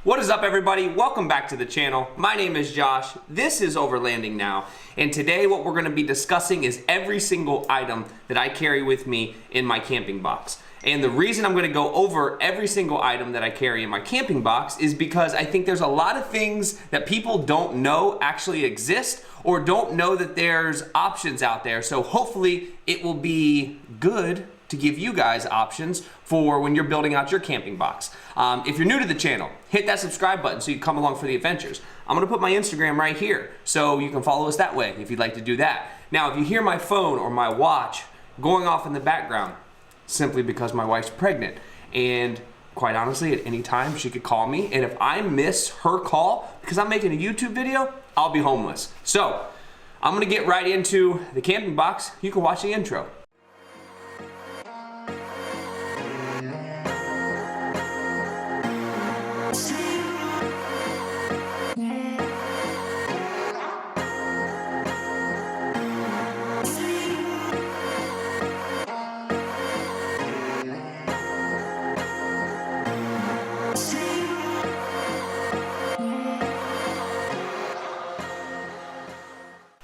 What is up, everybody? Welcome back to the channel. My name is Josh. This is Overlanding Now, and today what we're going to be discussing is every single item that I carry with me in my camping box. And the reason I'm going to go over every single item that I carry in my camping box is because I think there's a lot of things that people don't know actually exist or don't know that there's options out there. So hopefully it will be good to give you guys options for when you're building out your camping box. If you're new to the channel, hit that subscribe button so you can come along for the adventures. I'm gonna put my Instagram right here so you can follow us that way if you'd like to do that. Now, if you hear my phone or my watch going off in the background, simply because my wife's pregnant, and quite honestly, at any time she could call me, and if I miss her call because I'm making a YouTube video, I'll be homeless. So I'm gonna get right into the camping box. You can watch the intro.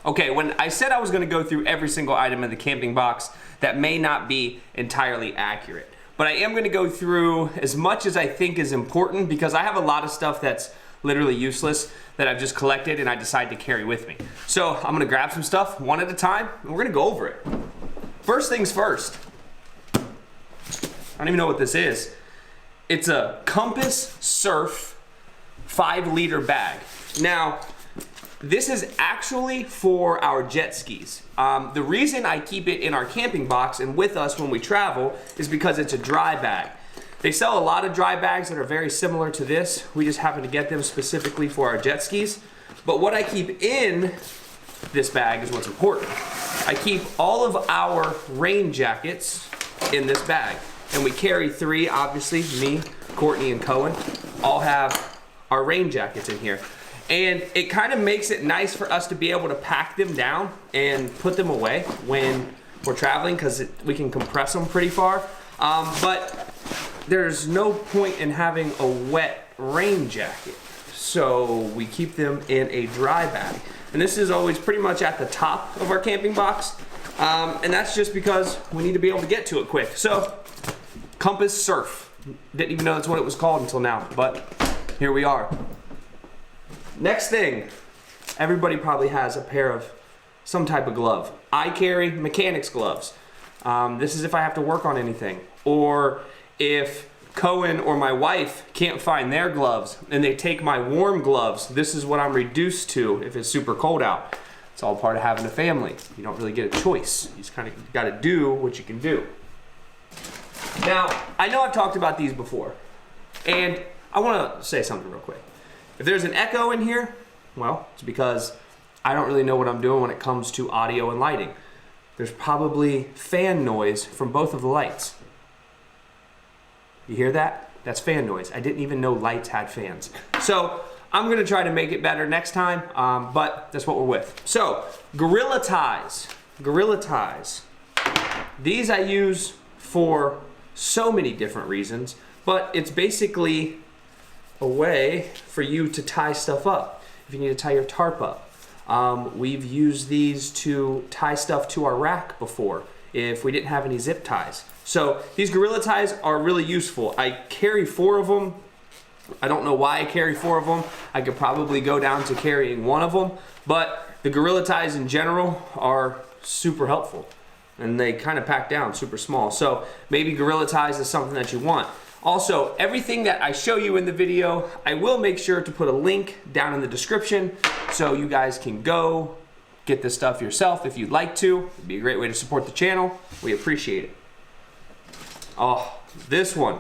Okay, when I said I was gonna go through every single item in the camping box, that may not be entirely accurate. But I am gonna go through as much as I think is important because I have a lot of stuff that's literally useless that I've just collected and I decide to carry with me. So I'm gonna grab some stuff one at a time and we're gonna go over it. First things first, I don't even know what this is. It's a Compass Surf 5-liter bag. Now, this is actually for our jet skis. The reason I keep it in our camping box and with us when we travel is because it's a dry bag. They sell a lot of dry bags that are very similar to this. We just happen to get them specifically for our jet skis. But what I keep in this bag is what's important. I keep all of our rain jackets in this bag. And we carry 3, obviously, me, Courtney, and Cohen, all have our rain jackets in here. And it kind of makes it nice for us to be able to pack them down and put them away when we're traveling because we can compress them pretty far. But there's no point in having a wet rain jacket. So we keep them in a dry bag. And this is always pretty much at the top of our camping box. And that's just because we need to be able to get to it quick. So, Compass Surf. Didn't even know that's what it was called until now, but here we are. Next thing, everybody probably has a pair of some type of glove. I carry mechanics gloves. This is if I have to work on anything. Or if Cohen or my wife can't find their gloves and they take my warm gloves, this is what I'm reduced to if it's super cold out. It's all part of having a family. You don't really get a choice. You just kind of got to do what you can do. Now, I know I've talked about these before, and I want to say something real quick. If there's an echo in here, well, it's because I don't really know what I'm doing when it comes to audio and lighting. There's probably fan noise from both of the lights. You hear that? That's fan noise. I didn't even know lights had fans. So I'm gonna try to make it better next time, but that's what we're with. So, Gorilla ties. Gorilla ties. These I use for so many different reasons, but it's basically a way for you to tie stuff up. If you need to tie your tarp up. We've used these to tie stuff to our rack before if we didn't have any zip ties. So these Gorilla ties are really useful. I carry 4 of them. I don't know why I carry 4 of them. I could probably go down to carrying 1 of them, but the Gorilla ties in general are super helpful and they kind of pack down super small. So maybe Gorilla ties is something that you want. Also, everything that I show you in the video, I will make sure to put a link down in the description so you guys can go get this stuff yourself if you'd like to. It'd be a great way to support the channel. We appreciate it. Oh, this one.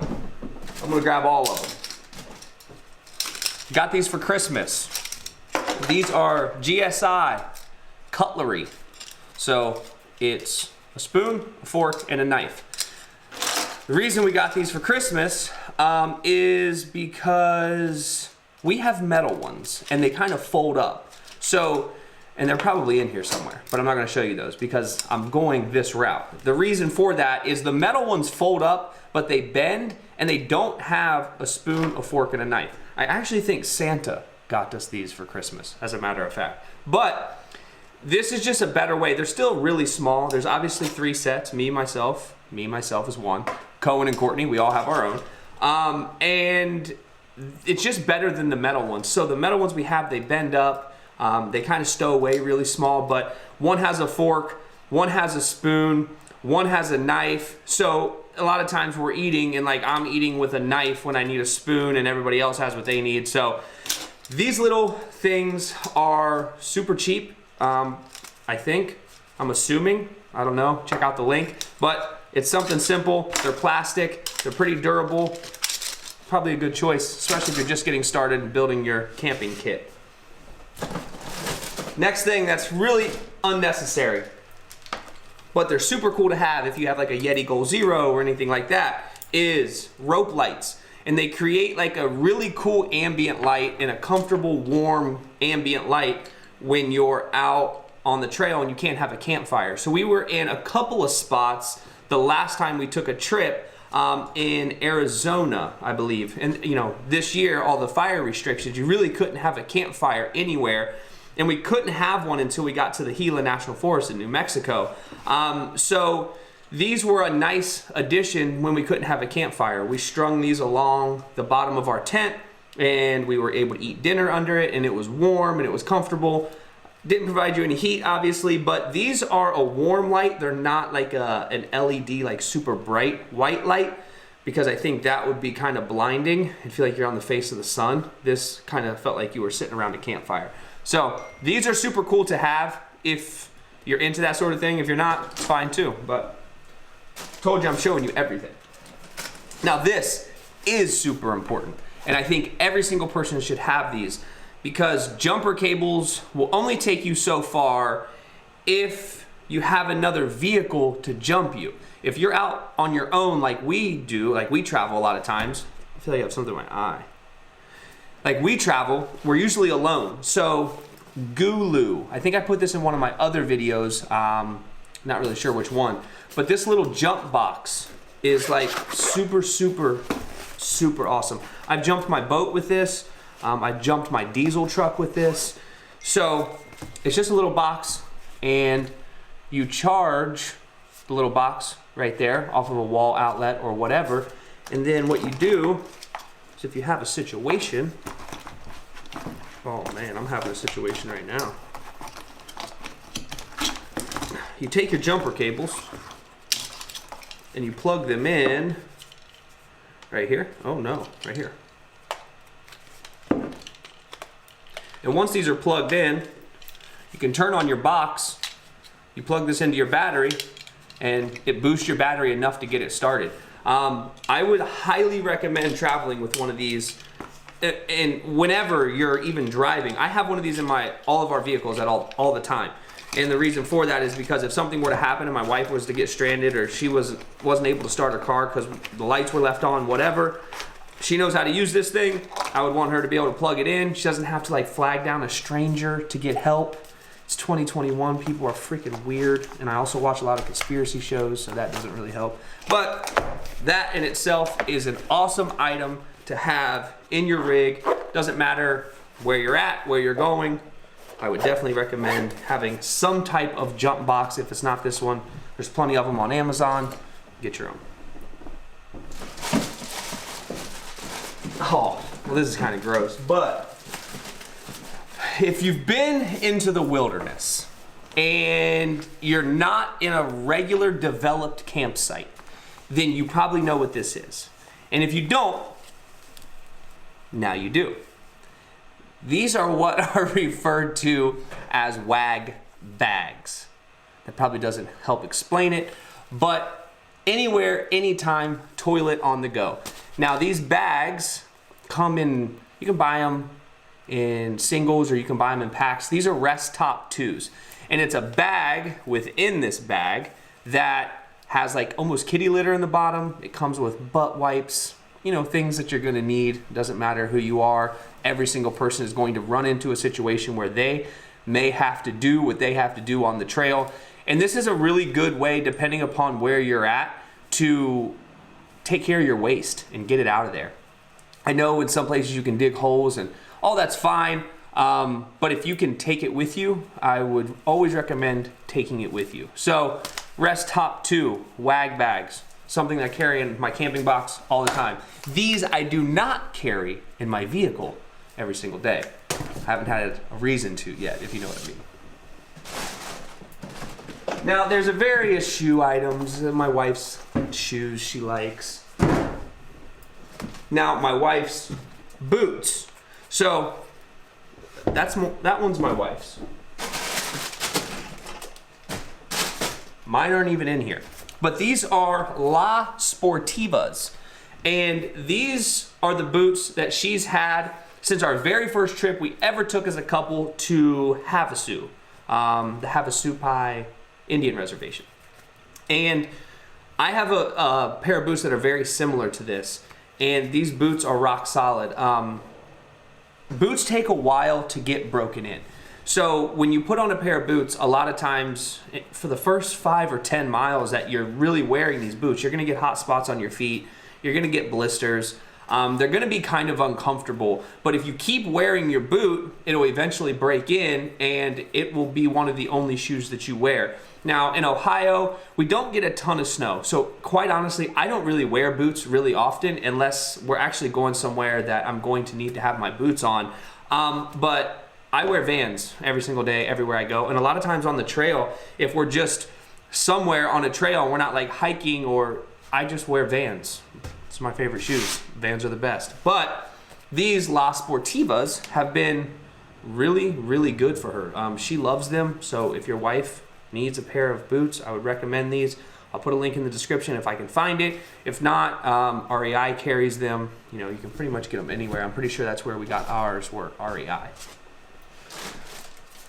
I'm gonna grab all of them. Got these for Christmas. These are GSI Cutlery. So it's a spoon, a fork, and a knife. The reason we got these for Christmas is because we have metal ones and they kind of fold up. So, and they're probably in here somewhere, but I'm not gonna show you those because I'm going this route. The reason for that is the metal ones fold up, but they bend and they don't have a spoon, a fork, and a knife. I actually think Santa got us these for Christmas, as a matter of fact. But this is just a better way. They're still really small. There's obviously 3 sets. Me, myself is one. Cohen and Courtney, we all have our own. And it's just better than the metal ones. So the metal ones we have, they bend up. They kind of stow away really small, but one has a fork, one has a spoon, one has a knife. So a lot of times we're eating and like I'm eating with a knife when I need a spoon and everybody else has what they need. So these little things are super cheap. I think, I'm assuming, I don't know, check out the link, but it's something simple. They're plastic, they're pretty durable. Probably a good choice, especially if you're just getting started and building your camping kit. Next thing that's really unnecessary, but they're super cool to have if you have like a Yeti Goal Zero or anything like that, is rope lights. And they create like a really cool ambient light and a comfortable, warm ambient light when you're out on the trail and you can't have a campfire. So we were in a couple of spots the last time we took a trip in Arizona, I believe. And you know, this year, all the fire restrictions, you really couldn't have a campfire anywhere. And we couldn't have one until we got to the Gila National Forest in New Mexico. So these were a nice addition when we couldn't have a campfire. We strung these along the bottom of our tent and we were able to eat dinner under it, and it was warm and it was comfortable. Didn't provide you any heat, obviously, but these are a warm light. They're not like an LED, like super bright white light, because I think that would be kind of blinding and feel like you're on the face of the sun. This kind of felt like you were sitting around a campfire. So these are super cool to have if you're into that sort of thing. If you're not, it's fine too, but told you I'm showing you everything. Now this is super important, and I think every single person should have these, because jumper cables will only take you so far if you have another vehicle to jump you. If you're out on your own like we do, like we travel a lot of times, I feel like I have something in my eye. Like we travel, we're usually alone. So Gulu, I think I put this in one of my other videos, not really sure which one, but this little jump box is like super, super, super awesome. I've jumped my boat with this. I jumped my diesel truck with this. So it's just a little box, and you charge the little box right there off of a wall outlet or whatever. And then what you do is, if you have a situation, oh man, I'm having a situation right now. You take your jumper cables and you plug them in right here. Oh no, right here. And once these are plugged in, you can turn on your box, you plug this into your battery, and it boosts your battery enough to get it started. I would highly recommend traveling with one of these, and whenever you're even driving. I have one of these in all of our vehicles at all the time. And the reason for that is because if something were to happen and my wife was to get stranded, or she wasn't able to start her car because the lights were left on, whatever, she knows how to use this thing. I would want her to be able to plug it in. She doesn't have to like flag down a stranger to get help. It's 2021, people are freaking weird. And I also watch a lot of conspiracy shows, so that doesn't really help. But that in itself is an awesome item to have in your rig. Doesn't matter where you're at, where you're going. I would definitely recommend having some type of jump box. If it's not this one, there's plenty of them on Amazon. Get your own. Oh, well, this is kind of gross, but if you've been into the wilderness and you're not in a regular developed campsite, then you probably know what this is. And if you don't, now you do. These are what are referred to as Wag Bags. That probably doesn't help explain it, but anywhere, anytime, toilet on the go. Now these bags come in, you can buy them in singles or you can buy them in packs. These are Resttop 2s. And it's a bag within this bag that has like almost kitty litter in the bottom. It comes with butt wipes, you know, things that you're gonna need. Doesn't matter who you are. Every single person is going to run into a situation where they may have to do what they have to do on the trail. And this is a really good way, depending upon where you're at, to take care of your waste and get it out of there. I know in some places you can dig holes and all that's fine, but if you can take it with you, I would always recommend taking it with you. So Resttop 2 Wag Bags, something I carry in my camping box all the time. These I do not carry in my vehicle every single day. I haven't had a reason to yet, if you know what I mean. Now there's a various shoe items. My wife's shoes she likes. Now my wife's boots. So that one's my wife's. Mine aren't even in here. But these are La Sportivas. And these are the boots that she's had since our very first trip we ever took as a couple to Havasu, the Havasupai Indian Reservation. And I have a pair of boots that are very similar to this. And these boots are rock solid. Boots take a while to get broken in. So when you put on a pair of boots, a lot of times for the first 5 or 10 miles that you're really wearing these boots, you're gonna get hot spots on your feet, you're gonna get blisters, they're gonna be kind of uncomfortable. But if you keep wearing your boot, it'll eventually break in and it will be one of the only shoes that you wear. Now in Ohio, we don't get a ton of snow. So quite honestly, I don't really wear boots really often unless we're actually going somewhere that I'm going to need to have my boots on. But I wear Vans every single day, everywhere I go. And a lot of times on the trail, if we're just somewhere on a trail and we're not like hiking, or I just wear Vans. It's my favorite shoes. Vans are the best. But these La Sportivas have been really, really good for her. She loves them. So if your wife needs a pair of boots, I would recommend these. I'll put a link in the description if I can find it. If not, REI carries them. You know, you can pretty much get them anywhere. I'm pretty sure that's where we got ours, were REI.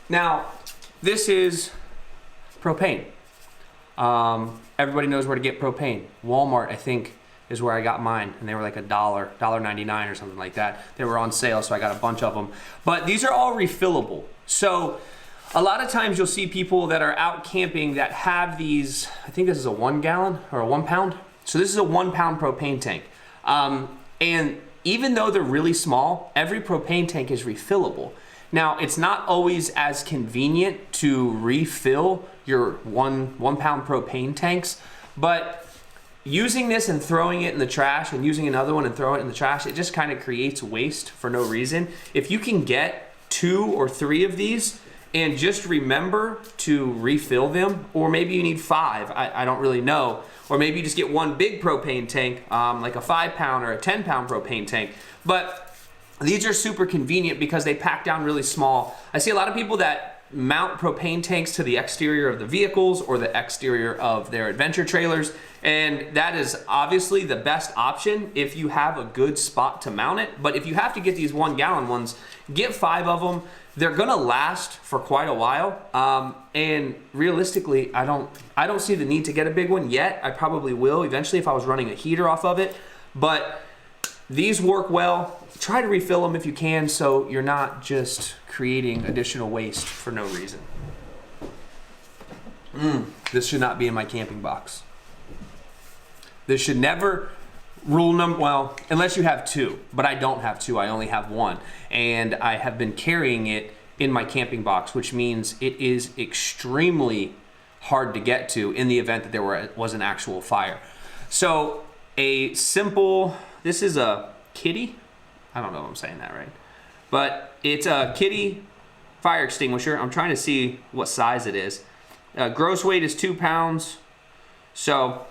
Now, this is propane. Everybody knows where to get propane. Walmart, I think, is where I got mine, and they were like $1.99 or something like that. They were on sale, so I got a bunch of them. But these are all refillable. So a lot of times you'll see people that are out camping that have these, I think this is a 1 gallon or a 1 pound. So this is a 1 pound propane tank. And even though they're really small, every propane tank is refillable. Now, it's not always as convenient to refill your one pound propane tanks, but using this and throwing it in the trash and using another one and throwing it in the trash, it just kind of creates waste for no reason. If you can get 2 or 3 of these and just remember to refill them, or maybe you need 5, I don't really know, or maybe you just get one big propane tank, like a 5 pound or a 10 pound propane tank. But these are super convenient because they pack down really small. I see a lot of people that mount propane tanks to the exterior of the vehicles or the exterior of their adventure trailers, and that is obviously the best option if you have a good spot to mount it. But if you have to get these 1 gallon ones, get 5 of them. They're gonna last for quite a while, and realistically, I don't see the need to get a big one yet. I probably will eventually if I was running a heater off of it, but these work well. Try to refill them if you can, so you're not just creating additional waste for no reason. This should not be in my camping box. This should never, well, unless you have 2, but I don't have 2, I only have 1. And I have been carrying it in my camping box, which means it is extremely hard to get to in the event that there was an actual fire. So a simple, this is a kitty. I don't know if I'm saying that right, but it's a kitty fire extinguisher. I'm trying to see what size it is. Gross weight is 2 pounds. So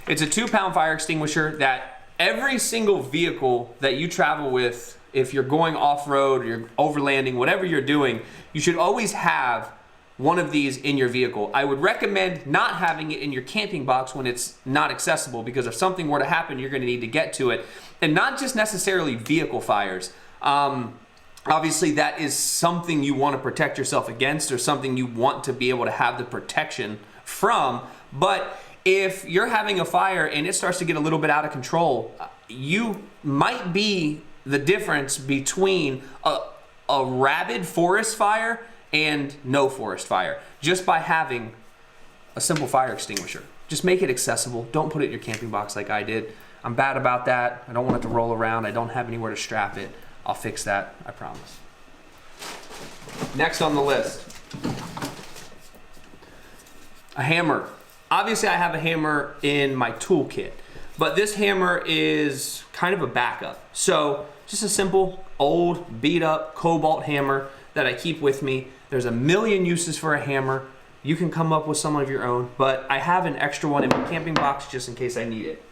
it's a 2 pound fire extinguisher that every single vehicle that you travel with, if you're going off-road or you're overlanding, whatever you're doing, you should always have one of these in your vehicle. I would recommend not having it in your camping box when it's not accessible, because if something were to happen, you're gonna need to get to it. And not just necessarily vehicle fires. Obviously that is something you wanna protect yourself against, or something you want to be able to have the protection from. But if you're having a fire and it starts to get a little bit out of control, you might be the difference between a rabid forest fire and no forest fire, just by having a simple fire extinguisher. Just make it accessible. Don't put it in your camping box like I did. I'm bad about that. I don't want it to roll around. I don't have anywhere to strap it. I'll fix that, I promise. Next on the list, a hammer. Obviously I have a hammer in my toolkit, but this hammer is kind of a backup. So just a simple old beat up cobalt hammer that I keep with me. There's a million uses for a hammer. You can come up with some of your own, but I have an extra one in my camping box just in case I need it.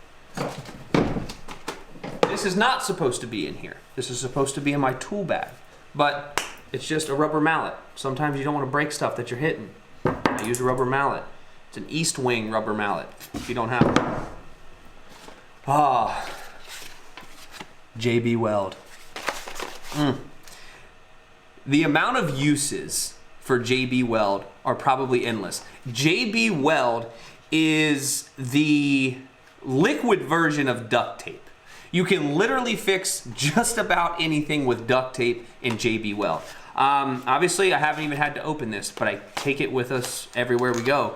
This is not supposed to be in here. This is supposed to be in my tool bag, but it's just a rubber mallet. Sometimes you don't want to break stuff that you're hitting. I use a rubber mallet. It's an East Wing rubber mallet if you don't have one. Ah, JB Weld. The amount of uses for JB Weld are probably endless. JB Weld is the liquid version of duct tape. You can literally fix just about anything with duct tape in JB Weld. Obviously, I haven't even had to open this, but I take it with us everywhere we go.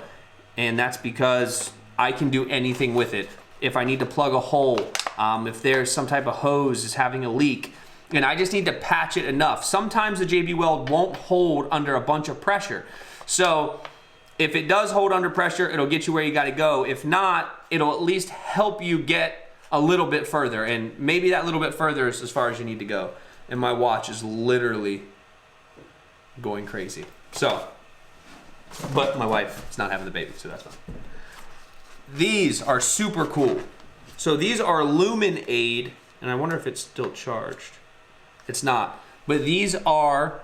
And that's because I can do anything with it. If I need to plug a hole, if there's some type of hose is having a leak, and I just need to patch it enough. Sometimes the JB Weld won't hold under a bunch of pressure. So if it does hold under pressure, it'll get you where you gotta go. If not, it'll at least help you get a little bit further. And maybe that little bit further is as far as you need to go. And my watch is literally going crazy. So, but my wife is not having the baby, so that's fine. These are super cool. So these are Lumen Aid, and I wonder if it's still charged. It's not, but these are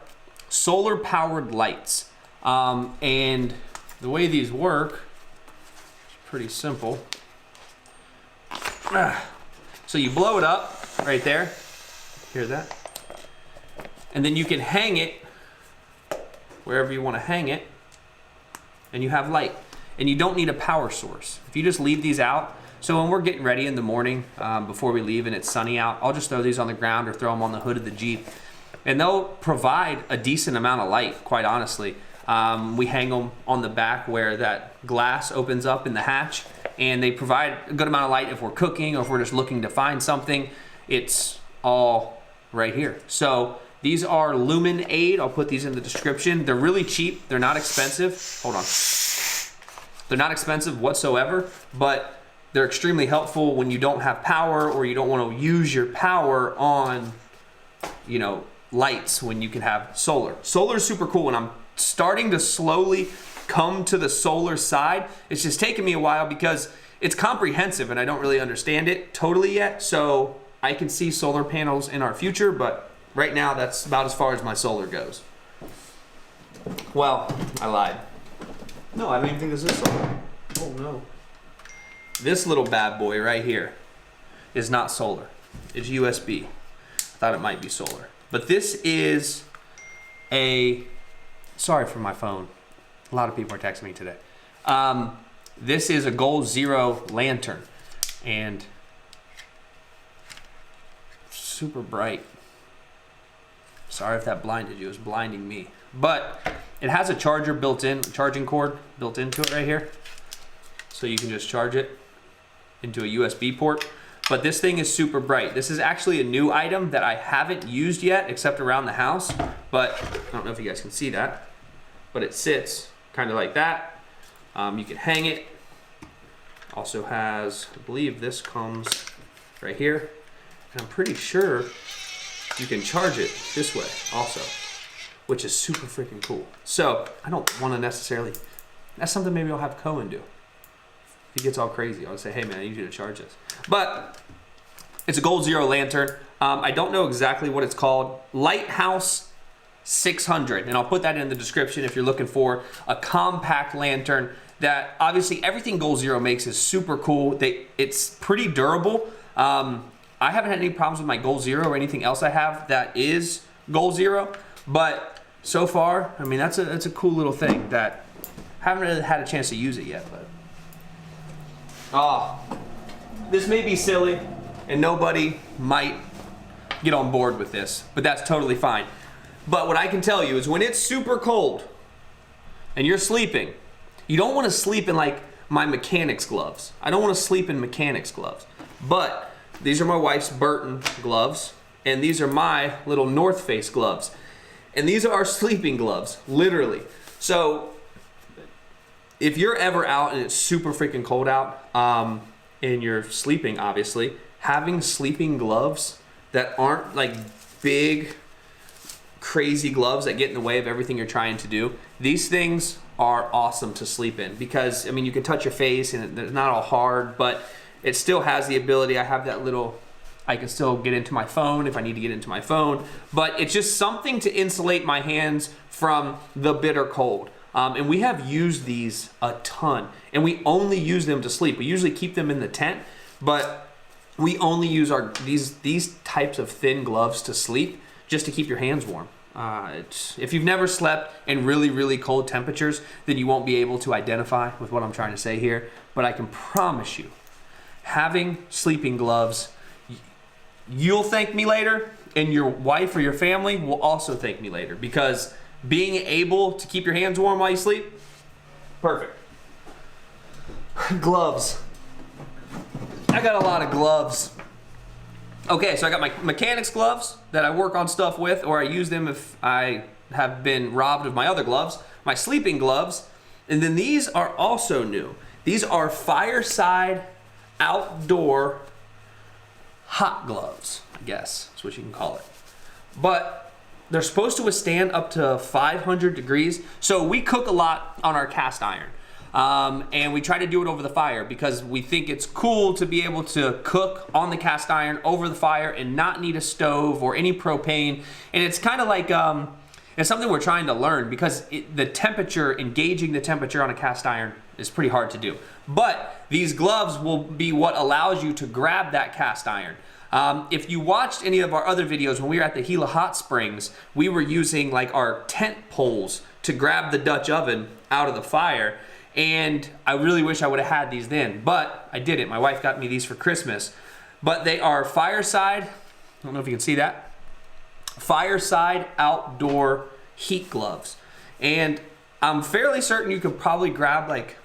solar powered lights. And the way these work is pretty simple. So you blow it up right there. Hear that? And then you can hang it wherever you want to hang it, and you have light. And you don't need a power source. If you just leave these out, so when we're getting ready in the morning before we leave and it's sunny out, I'll just throw these on the ground or throw them on the hood of the Jeep. And they'll provide a decent amount of light, quite honestly. We hang them on the back where that glass opens up in the hatch, and they provide a good amount of light if we're cooking or if we're just looking to find something. It's all right here. So these are Lumen Aid. I'll put these in the description. They're really cheap. They're not expensive. Hold on. They're not expensive whatsoever, but they're extremely helpful when you don't have power or you don't want to use your power on, you know, lights when you can have solar. Solar is super cool, and I'm starting to slowly come to the solar side. It's just taken me a while because it's comprehensive and I don't really understand it totally yet. So I can see solar panels in our future, but right now that's about as far as my solar goes. Well, I lied. No, I don't even think this is solar. Oh no. This little bad boy right here is not solar. It's USB. I thought it might be solar. But this is a, sorry for my phone. A lot of people are texting me today. This is a Goal Zero lantern, and super bright. Sorry if that blinded you, it was blinding me. But it has a charger built in, charging cord built into it right here. So you can just charge it into a USB port. But this thing is super bright. This is actually a new item that I haven't used yet except around the house. But I don't know if you guys can see that, but it sits kind of like that. You can hang it. Also has, I believe this comes right here. And I'm pretty sure you can charge it this way also, which is super freaking cool. So I don't want to necessarily, that's something maybe I'll have Cohen do. If he gets all crazy, I'll say, hey man, I need you to charge this. But it's a Goal Zero lantern. I don't know exactly what it's called. Lighthouse 600, and I'll put that in the description if you're looking for a compact lantern that obviously everything Goal Zero makes is super cool. It's pretty durable. I haven't had any problems with my Goal Zero or anything else I have that is Goal Zero, but so far, I mean, that's a cool little thing that I haven't really had a chance to use it yet, but. This may be silly and nobody might get on board with this, but that's totally fine. But what I can tell you is when it's super cold and you're sleeping, you don't want to sleep in like my mechanics gloves. I don't want to sleep in mechanics gloves. But these are my wife's Burton gloves, and these are my little North Face gloves. And these are our sleeping gloves, literally. So if you're ever out and it's super freaking cold out, and you're sleeping, obviously, having sleeping gloves that aren't like big, crazy gloves that get in the way of everything you're trying to do, these things are awesome to sleep in because, I mean, you can touch your face and it's not all hard, but it still has the ability. I have that little, I can still get into my phone if I need to get into my phone, but it's just something to insulate my hands from the bitter cold. And we have used these a ton, and we only use them to sleep. We usually keep them in the tent, but we only use these types of thin gloves to sleep just to keep your hands warm. If you've never slept in really, really cold temperatures, then you won't be able to identify with what I'm trying to say here. But I can promise you, having sleeping gloves, you'll thank me later, and your wife or your family will also thank me later, because being able to keep your hands warm while you sleep, perfect. Gloves. I got a lot of gloves. Okay, so I got my mechanics gloves that I work on stuff with, or I use them if I have been robbed of my other gloves. My sleeping gloves, and then these are also new. These are Fireside outdoor hot gloves, I guess that's what you can call it. But they're supposed to withstand up to 500 degrees. So we cook a lot on our cast iron. And we try to do it over the fire because we think it's cool to be able to cook on the cast iron over the fire and not need a stove or any propane. And it's kind of like, it's something we're trying to learn because the temperature, engaging the temperature on a cast iron is pretty hard to do. But these gloves will be what allows you to grab that cast iron. If you watched any of our other videos when we were at the Gila Hot Springs, we were using like our tent poles to grab the Dutch oven out of the fire. And I really wish I would have had these then, but I didn't. My wife got me these for Christmas. But they are Fireside, I don't know if you can see that, Fireside outdoor heat gloves. And I'm fairly certain you could probably grab like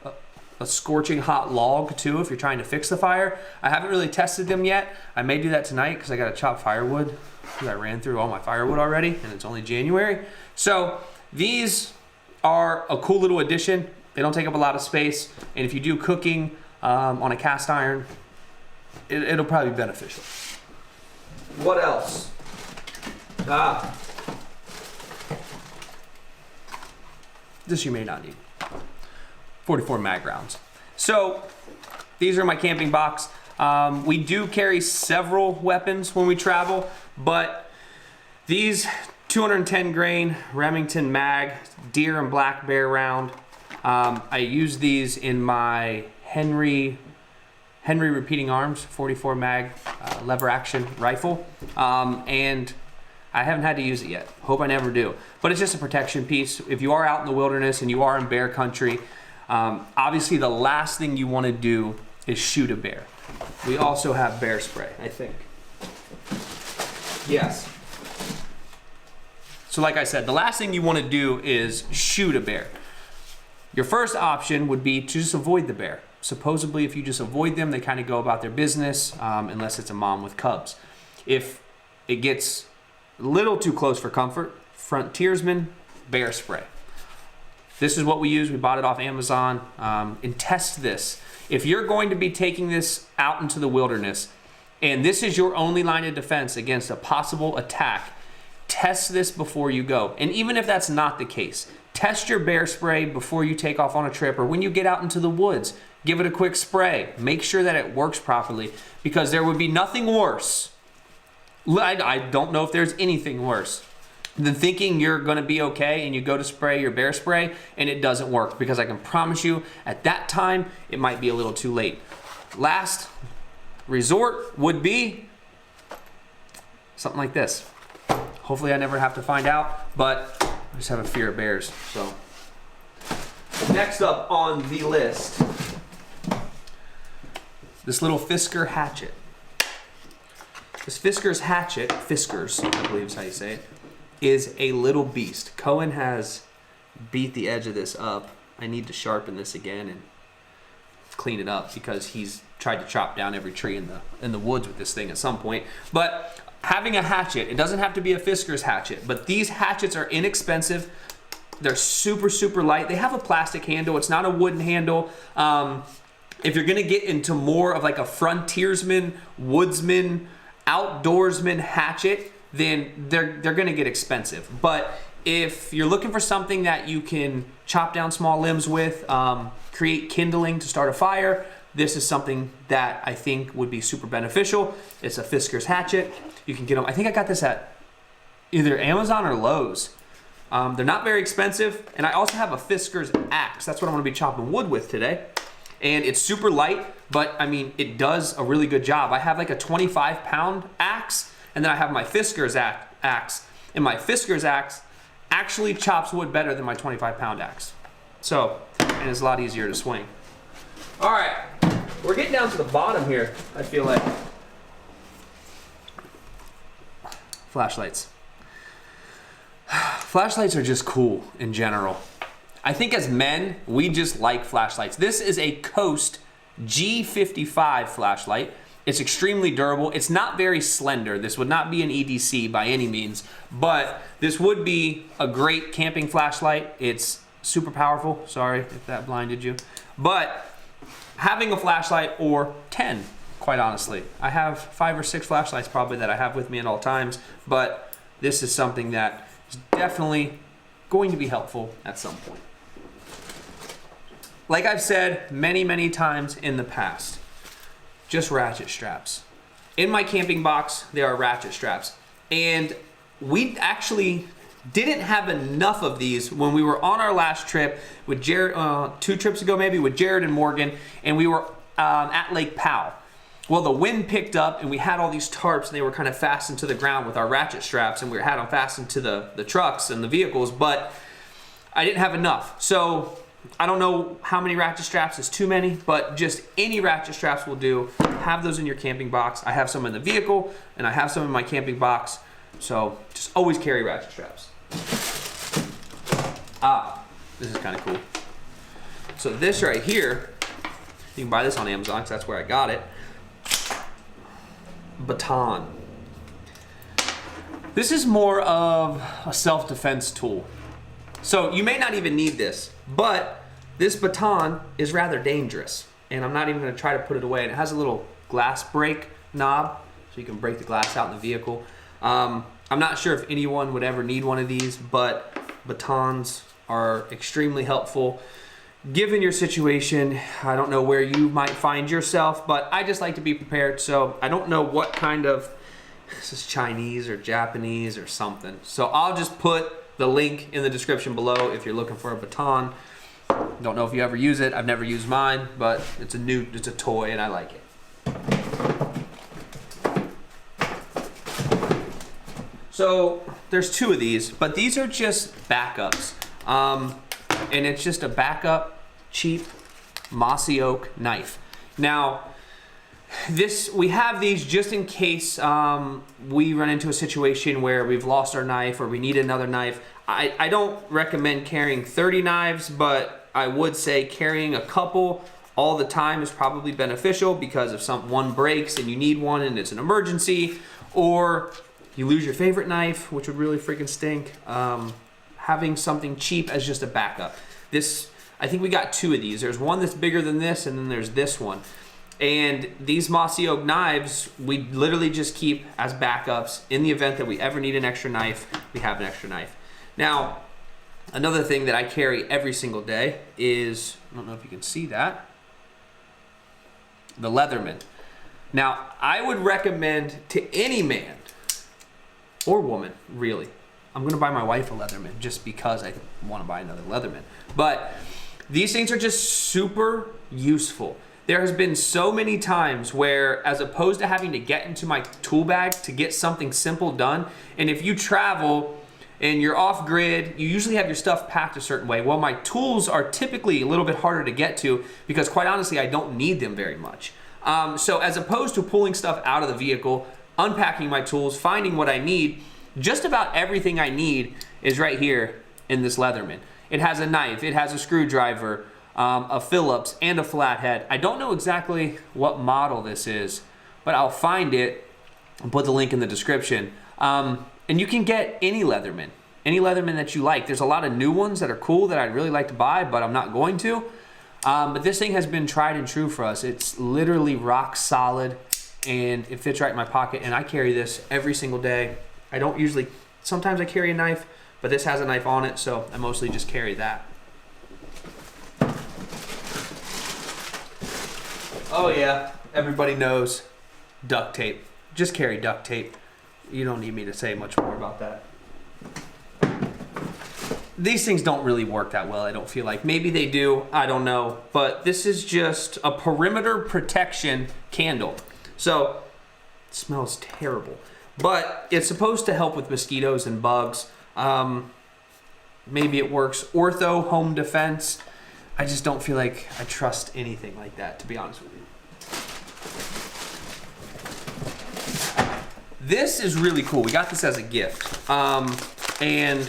a scorching hot log too if you're trying to fix the fire. I haven't really tested them yet. I may do that tonight because I got to chop firewood because I ran through all my firewood already and it's only January. So these are a cool little addition. They don't take up a lot of space, and if you do cooking on a cast iron, it'll probably be beneficial. What else? This you may not need. 44 mag rounds. So these are my camping box. We do carry several weapons when we travel, but these 210 grain Remington mag, deer and black bear round. I use these in my Henry repeating arms 44 mag lever action rifle, and I haven't had to use it yet. Hope I never do. But it's just a protection piece. If you are out in the wilderness and you are in bear country, obviously the last thing you want to do is shoot a bear. We also have bear spray, I think. Yes. So like I said, the last thing you want to do is shoot a bear. Your first option would be to just avoid the bear. Supposedly, if you just avoid them, they kind of go about their business, unless it's a mom with cubs. If it gets a little too close for comfort, frontiersman, bear spray. This is what we use. We bought it off Amazon. And test this. If you're going to be taking this out into the wilderness, and this is your only line of defense against a possible attack, test this before you go. And even if that's not the case, test your bear spray before you take off on a trip or when you get out into the woods. Give it a quick spray. Make sure that it works properly, because there would be nothing worse. I don't know if there's anything worse than thinking you're going to be okay and you go to spray your bear spray and it doesn't work, because I can promise you at that time it might be a little too late. Last resort would be something like this. Hopefully I never have to find out, but I just have a fear of bears. So next up on the list, this little Fiskars Hatchet. This Fiskars Hatchet, Fiskars, I believe is how you say it, is a little beast. Cohen has beat the edge of this up. I need to sharpen this again and clean it up because he's tried to chop down every tree in the woods with this thing at some point. But having a hatchet, it doesn't have to be a Fiskars hatchet, but these hatchets are inexpensive. They're super, super light. They have a plastic handle. It's not a wooden handle. If you're gonna get into more of like a frontiersman, woodsman, outdoorsman hatchet, then they're gonna get expensive. But if you're looking for something that you can chop down small limbs with, create kindling to start a fire, this is something that I think would be super beneficial. It's a Fiskars hatchet. You can get them, I think I got this at either Amazon or Lowe's. They're not very expensive. And I also have a Fiskars axe. That's what I'm gonna be chopping wood with today. And it's super light, but I mean, it does a really good job. I have like a 25-pound axe, and then I have my Fiskars axe. And my Fiskars axe actually chops wood better than my 25-pound axe. So, and it's a lot easier to swing. All right, we're getting down to the bottom here, I feel like. Flashlights. Flashlights are just cool in general. I think as men, we just like flashlights. This is a Coast G55 flashlight. It's extremely durable. It's not very slender. This would not be an EDC by any means, but this would be a great camping flashlight. It's super powerful. Sorry if that blinded you. But having a flashlight, or 10, quite honestly. I have 5 or 6 flashlights probably that I have with me at all times, but this is something that is definitely going to be helpful at some point. Like I've said many, many times in the past, just ratchet straps. In my camping box, there are ratchet straps. And we actually didn't have enough of these when we were on our last trip with Jared, 2 trips ago maybe, with Jared and Morgan, and we were at Lake Powell. Well, the wind picked up and we had all these tarps and they were kind of fastened to the ground with our ratchet straps, and we had them fastened to the trucks and the vehicles, but I didn't have enough. So I don't know how many ratchet straps is too many, but just any ratchet straps will do. Have those in your camping box. I have some in the vehicle and I have some in my camping box. So just always carry ratchet straps. This is kind of cool. So this right here, you can buy this on Amazon because that's where I got it. Baton. This is more of a self-defense tool. So you may not even need this, but this baton is rather dangerous. And I'm not even gonna try to put it away. And it has a little glass break knob, so you can break the glass out in the vehicle. I'm not sure if anyone would ever need one of these, but batons are extremely helpful. Given your situation, I don't know where you might find yourself, but I just like to be prepared. So I don't know what kind of, this is Chinese or Japanese or something. So I'll just put the link in the description below if you're looking for a baton. Don't know if you ever use it. I've never used mine, but it's a toy and I like it. So there's 2 of these, but these are just backups. And it's just a backup, cheap, mossy oak knife. Now, we have these just in case we run into a situation where we've lost our knife or we need another knife. I don't recommend carrying 30 knives, but I would say carrying a couple all the time is probably beneficial, because if one breaks and you need one and it's an emergency, or you lose your favorite knife, which would really freaking stink, having something cheap as just a backup. I think we got 2 of these. There's one that's bigger than this, and then there's this one. And these mossy oak knives, we literally just keep as backups. In the event that we ever need an extra knife, we have an extra knife. Now, another thing that I carry every single day is, I don't know if you can see that, the Leatherman. Now, I would recommend to any man or woman, really. I'm gonna buy my wife a Leatherman just because I wanna buy another Leatherman. But these things are just super useful. There has been so many times where, as opposed to having to get into my tool bag to get something simple done, and if you travel and you're off grid, you usually have your stuff packed a certain way. Well, my tools are typically a little bit harder to get to because, quite honestly, I don't need them very much. So as opposed to pulling stuff out of the vehicle, unpacking my tools, finding what I need, just about everything I need is right here in this Leatherman. It has a knife, it has a screwdriver, a Phillips, and a flathead. I don't know exactly what model this is, but I'll find it and put the link in the description. And you can get any Leatherman that you like. There's a lot of new ones that are cool that I'd really like to buy, but I'm not going to. But this thing has been tried and true for us. It's literally rock solid, and it fits right in my pocket, and I carry this every single day. I don't usually, sometimes I carry a knife, but this has a knife on it, so I mostly just carry that. Oh yeah, everybody knows duct tape. Just carry duct tape. You don't need me to say much more about that. These things don't really work that well, I don't feel like. Maybe they do, I don't know. But this is just a perimeter protection candle. So, it smells terrible. But it's supposed to help with mosquitoes and bugs. Maybe it works. Ortho, home defense. I just don't feel like I trust anything like that, to be honest with you. This is really cool. We got this as a gift. And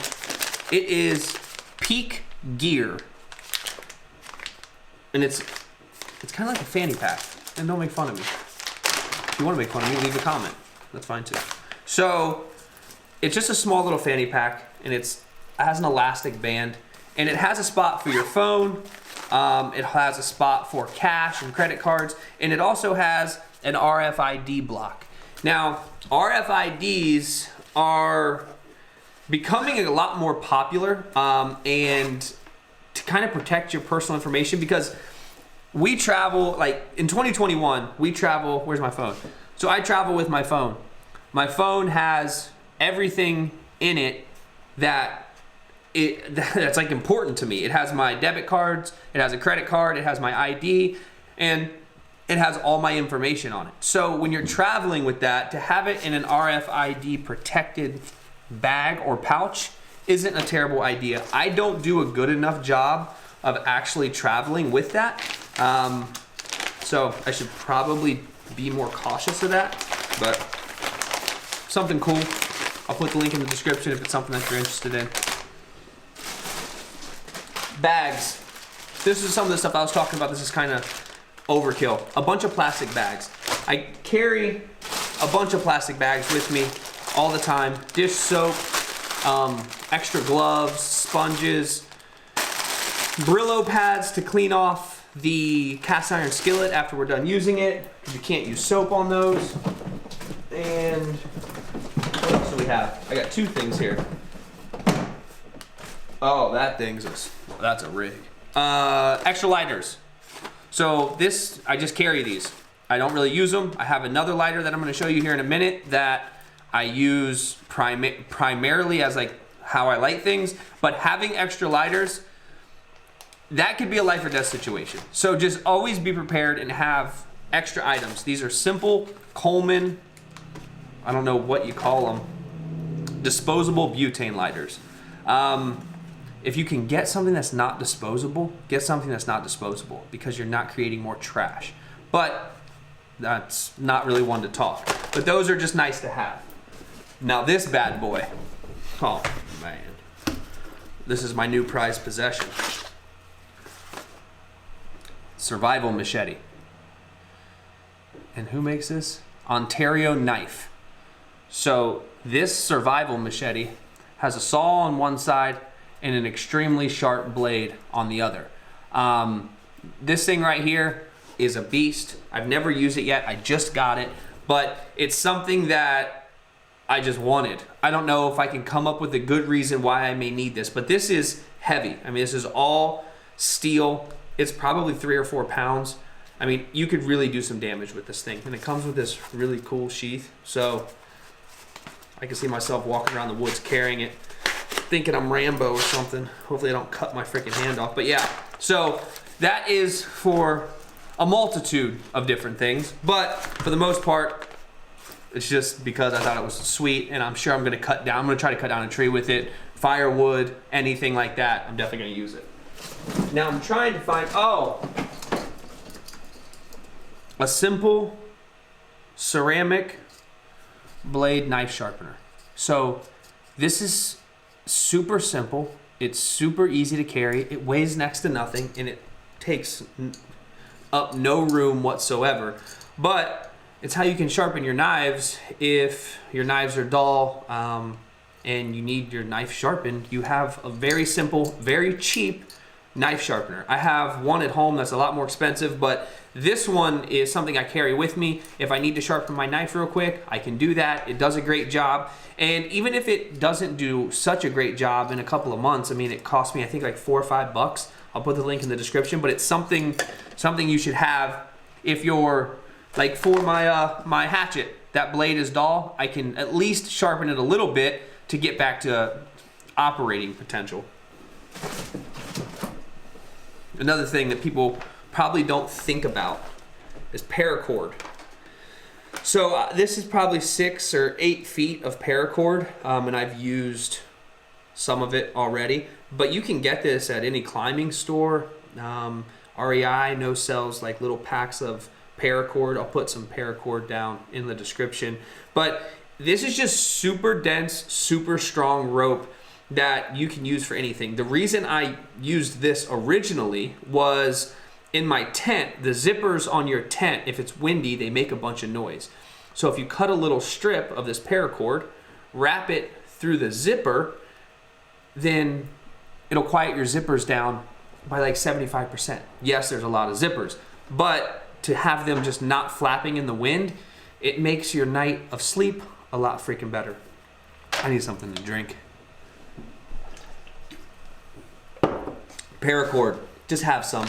it is Peak Gear. And it's kind of like a fanny pack. And don't make fun of me. If you want to make fun of me, leave a comment. That's fine too. So, it's just a small little fanny pack, and it has an elastic band, and it has a spot for your phone. It has a spot for cash and credit cards, and it also has an RFID block. Now, RFIDs are becoming a lot more popular, and to kind of protect your personal information, because we travel, like in 2021, we travel, where's my phone? So I travel with my phone. My phone has everything in it that's like important to me. It has my debit cards, it has a credit card, it has my ID, and it has all my information on it. So when you're traveling with that, to have it in an RFID protected bag or pouch isn't a terrible idea. I don't do a good enough job of actually traveling with that. So I should probably be more cautious of that, but something cool. I'll put the link in the description if it's something that you're interested in. Bags. This is some of the stuff I was talking about. This is kind of overkill. A bunch of plastic bags. I carry a bunch of plastic bags with me all the time. Dish soap, extra gloves, sponges, Brillo pads to clean off the cast iron skillet after we're done using it, because you can't use soap on those. And what else do we have? I got two things here. Oh, that's a rig. Extra lighters. So this, I just carry these. I don't really use them. I have another lighter that I'm gonna show you here in a minute that I use primarily as like how I light things, but having extra lighters, that could be a life or death situation. So just always be prepared and have extra items. These are simple Coleman, I don't know what you call them, disposable butane lighters. If you can get something that's not disposable, get something that's not disposable, because you're not creating more trash. But that's not really one to talk. But those are just nice to have. Now this bad boy, oh man, this is my new prized possession. Survival machete. And who makes this? Ontario Knife. So this survival machete has a saw on one side and an extremely sharp blade on the other. This thing right here is a beast. I've never used it yet. I just got it, but it's something that I just wanted. I don't know if I can come up with a good reason why I may need this, but this is heavy. I mean, this is all steel. It's probably 3 or 4 pounds. I mean, you could really do some damage with this thing. And it comes with this really cool sheath. So I can see myself walking around the woods carrying it, thinking I'm Rambo or something. Hopefully I don't cut my freaking hand off. But yeah, so that is for a multitude of different things. But for the most part, it's just because I thought it was sweet, and I'm sure I'm gonna cut down. I'm gonna try to cut down a tree with it, firewood, anything like that. I'm definitely gonna use it. Now I'm trying to find, a simple ceramic blade knife sharpener. So this is super simple. It's super easy to carry. It weighs next to nothing, and it takes up no room whatsoever. But it's how you can sharpen your knives if your knives are dull and you need your knife sharpened. You have a very simple, very cheap knife sharpener. I have one at home that's a lot more expensive, but this one is something I carry with me. If I need to sharpen my knife real quick, I can do that. It does a great job. And even if it doesn't do such a great job in a couple of months, I mean, it cost me, I think, like $4 or $5. I'll put the link in the description, but it's something you should have if you're, like for my hatchet, that blade is dull. I can at least sharpen it a little bit to get back to operating potential. Another thing that people probably don't think about is paracord. So this is probably 6 or 8 feet of paracord, and I've used some of it already. But you can get this at any climbing store. REI I know sells like little packs of paracord. I'll put some paracord down in the description. But this is just super dense, super strong rope that you can use for anything. The reason I used this originally was in my tent, the zippers on your tent, if it's windy, they make a bunch of noise. So if you cut a little strip of this paracord, wrap it through the zipper, then it'll quiet your zippers down by like 75%. Yes, there's a lot of zippers, but to have them just not flapping in the wind, it makes your night of sleep a lot freaking better. I need something to drink. Paracord, just have some.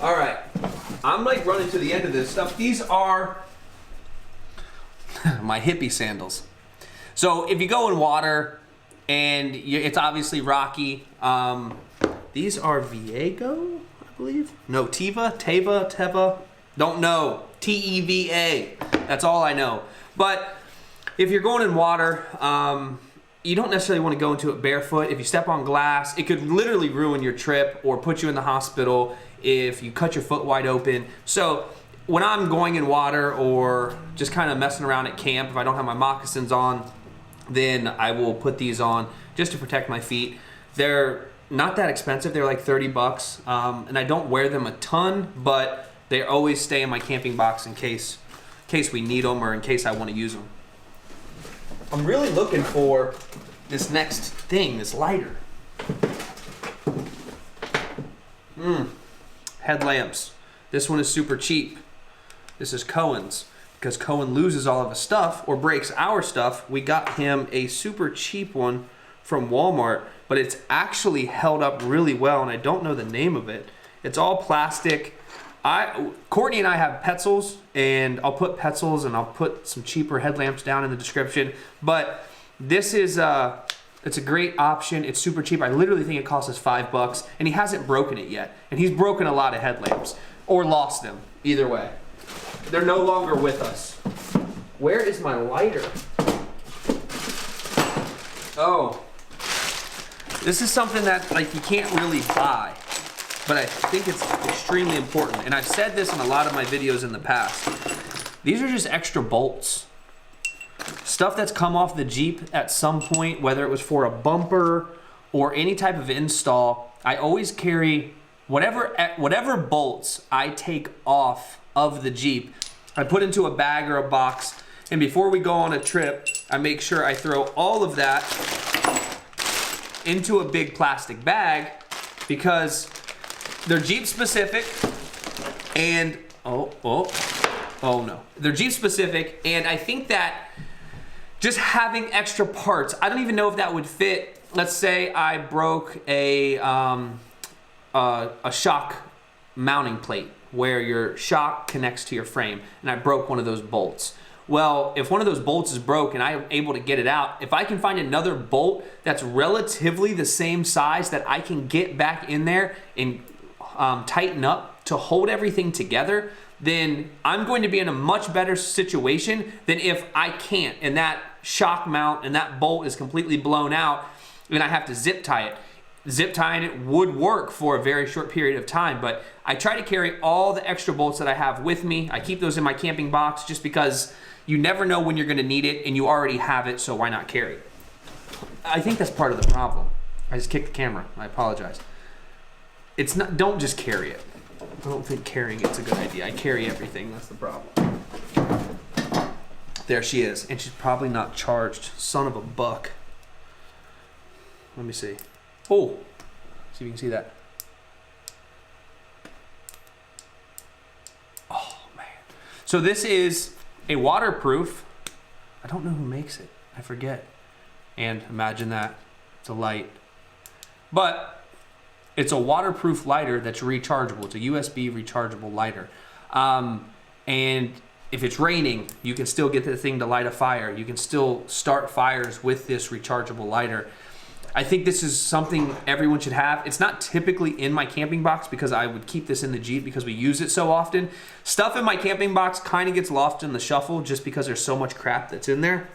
All right, I'm like running to the end of this stuff. These are my Hippie Sandals. So if you go in water and it's obviously rocky, these are Viego, I believe. No, Teva, don't know. T-E-V-A, that's all I know. But if you're going in water, you don't necessarily want to go into it barefoot. If you step on glass, it could literally ruin your trip or put you in the hospital if you cut your foot wide open. So when I'm going in water or just kind of messing around at camp, if I don't have my moccasins on, then I will put these on just to protect my feet. They're not that expensive. They're like 30 bucks. And I don't wear them a ton, but they always stay in my camping box in case we need them or in case I want to use them. I'm really looking for this next thing, this lighter. Headlamps. This one is super cheap. This is Cohen's. Because Cohen loses all of his stuff or breaks our stuff, we got him a super cheap one from Walmart, but it's actually held up really well, and I don't know the name of it. It's all plastic. Courtney and I have Petzls, and I'll put Petzls and I'll put some cheaper headlamps down in the description. But this is it's a great option. It's super cheap. I literally think it cost us $5, and he hasn't broken it yet. And he's broken a lot of headlamps or lost them. Either way, they're no longer with us. Where is my lighter? Oh, this is something that like you can't really buy, but I think it's extremely important. And I've said this in a lot of my videos in the past. These are just extra bolts. Stuff that's come off the Jeep at some point, whether it was for a bumper or any type of install. I always carry whatever bolts I take off of the Jeep, I put into a bag or a box. And before we go on a trip, I make sure I throw all of that into a big plastic bag because they're Jeep specific and oh no. They're Jeep specific, and I think that just having extra parts, I don't even know if that would fit. Let's say I broke a shock mounting plate where your shock connects to your frame, and I broke one of those bolts. Well, if one of those bolts is broke and I'm able to get it out, if I can find another bolt that's relatively the same size that I can get back in there and tighten up to hold everything together, then I'm going to be in a much better situation than if I can't and that shock mount and that bolt is completely blown out and I have to zip tie it. Zip tying it would work for a very short period of time, but I try to carry all the extra bolts that I have with me. I keep those in my camping box just because you never know when you're going to need it and you already have it, so why not carry it? I think that's part of the problem. I just kicked the camera. I apologize. it's not, don't just carry it. I don't think carrying it's a good idea. I carry everything, that's the problem. There she is, and she's probably not charged. Son of a buck. Let me see. Oh, see if you can see that. Oh man. So this is a waterproof, I don't know who makes it, I forget. And imagine that, it's a light. But it's a waterproof lighter that's rechargeable. It's a USB rechargeable lighter. And if it's raining, you can still get the thing to light a fire. You can still start fires with this rechargeable lighter. I think this is something everyone should have. It's not typically in my camping box because I would keep this in the Jeep because we use it so often. Stuff in my camping box kind of gets lost in the shuffle just because there's so much crap that's in there.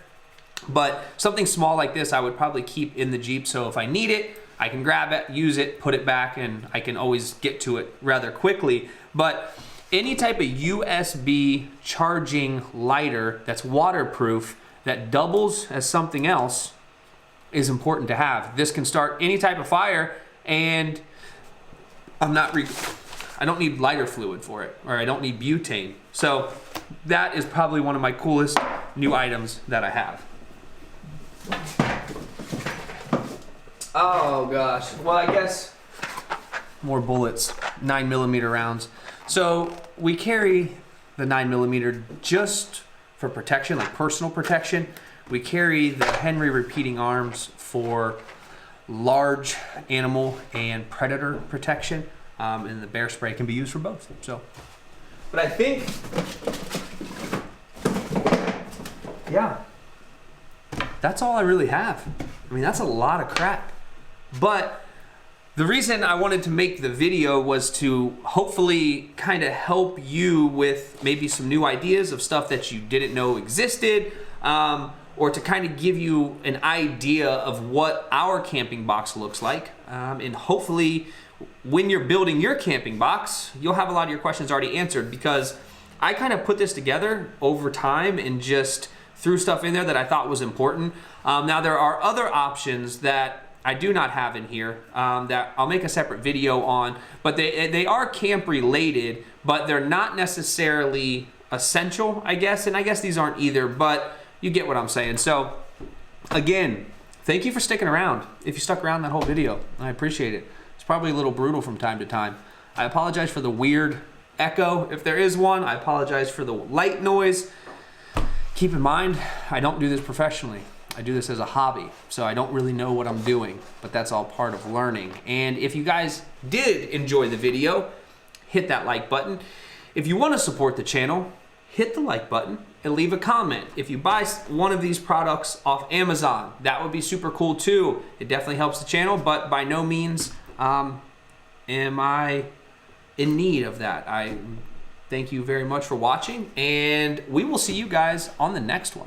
But something small like this I would probably keep in the Jeep, so if I need it, I can grab it, use it, put it back, and I can always get to it rather quickly. But any type of USB charging lighter that's waterproof, that doubles as something else, is important to have. This can start any type of fire, and I don't need lighter fluid for it, or I don't need butane. So that is probably one of my coolest new items that I have. Oh gosh, well I guess more bullets, 9mm rounds. So we carry the 9mm just for protection, like personal protection. We carry the Henry repeating arms for large animal and predator protection, and the bear spray can be used for both. So, but I think, yeah, that's all I really have. I mean, that's a lot of crap. But the reason I wanted to make the video was to hopefully kind of help you with maybe some new ideas of stuff that you didn't know existed, or to kind of give you an idea of what our camping box looks like. And hopefully when you're building your camping box, you'll have a lot of your questions already answered, because I kind of put this together over time and just threw stuff in there that I thought was important. Now there are other options that I do not have in here that I'll make a separate video on, but they are camp related, but they're not necessarily essential, I guess, and I guess these aren't either, but you get what I'm saying. So again, thank you for sticking around. If you stuck around that whole video, I appreciate it. It's probably a little brutal from time to time. I apologize for the weird echo, if there is one. I apologize for the light noise. Keep in mind, I don't do this professionally. I do this as a hobby, so I don't really know what I'm doing, but that's all part of learning. And if you guys did enjoy the video, hit that like button. If you want to support the channel, hit the like button and leave a comment. If you buy one of these products off Amazon, that would be super cool too. It definitely helps the channel, but by no means am I in need of that. I thank you very much for watching, and we will see you guys on the next one.